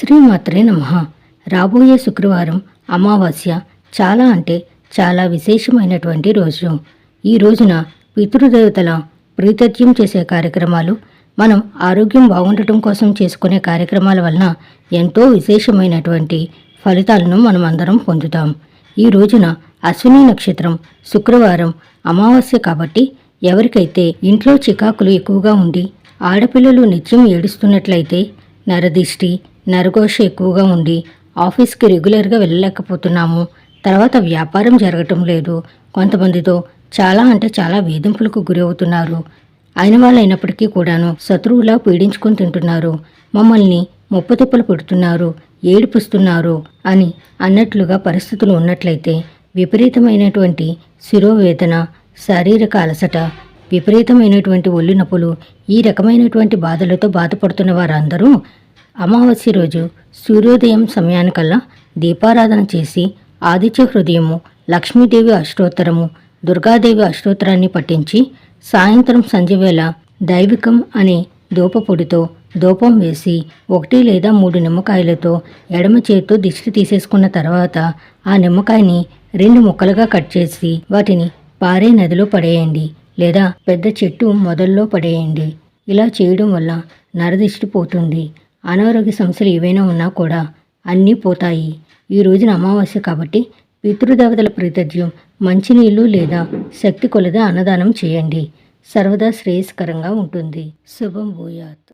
శ్రీమాత్రే నమః. రాబోయే శుక్రవారం అమావాస్య చాలా అంటే చాలా విశేషమైనటువంటి రోజు. ఈ రోజున పితృదేవతల ప్రీతత్యం చేసే కార్యక్రమాలు, మనం ఆరోగ్యం బాగుండటం కోసం చేసుకునే కార్యక్రమాల వలన ఎంతో విశేషమైనటువంటి ఫలితాలను మనం అందరం పొందుతాం. ఈ రోజున అశ్విని నక్షత్రం, శుక్రవారం, అమావాస్య కాబట్టి ఎవరికైతే ఇంట్లో చికాకులు ఎక్కువగా ఉండి ఆడపిల్లలు నిత్యం ఏడుస్తున్నట్లయితే, నరదిష్టి నరఘోష ఎక్కువగా ఉండి ఆఫీస్కి రెగ్యులర్గా వెళ్ళలేకపోతున్నాము, తర్వాత వ్యాపారం జరగటం లేదు, కొంతమందితో చాలా అంటే చాలా వేధింపులకు గురి అవుతున్నారు, అయిన వాళ్ళైనప్పటికీ కూడాను శత్రువులా పీడించుకొని తింటున్నారు, మమ్మల్ని ముప్పతిప్పలు పెడుతున్నారు, ఏడిపిస్తున్నారు అని అన్నట్లుగా పరిస్థితులు ఉన్నట్లయితే, విపరీతమైనటువంటి శిరోవేదన, శారీరక అలసట, విపరీతమైనటువంటి ఒళ్ళు నొప్పులు, ఈ రకమైనటువంటి బాధలతో బాధపడుతున్న వారందరూ అమావాస్య రోజు సూర్యోదయం సమయానికల్లా దీపారాధన చేసి ఆదిత్య హృదయము, లక్ష్మీదేవి అష్టోత్తరము, దుర్గాదేవి అష్టోత్తరాన్ని పఠించి సాయంత్రం సంధ్యవేళ దైవికం అనే ధూపపొడితో ధూపం వేసి 1 లేదా 3 నిమ్మకాయలతో ఎడమ చేతితో దిష్టి తీసేసుకున్న తర్వాత ఆ నిమ్మకాయని 2 ముక్కలుగా కట్ చేసి వాటిని పారే నదిలో పడేయండి లేదా పెద్ద చెట్టు మొదల్లో పడేయండి. ఇలా చేయడం వల్ల నరదిష్టి పోతుంది. అనారోగ్య సమస్యలు ఏవైనా ఉన్నా కూడా అన్నీ పోతాయి. ఈ రోజున అమావాస్య కాబట్టి పితృదేవతల ప్రీతజ్యం, మంచినీళ్ళు లేదా శక్తి కొలద అన్నదానం చేయండి. సర్వదా శ్రేయస్కరంగా ఉంటుంది. శుభం భూయాత్.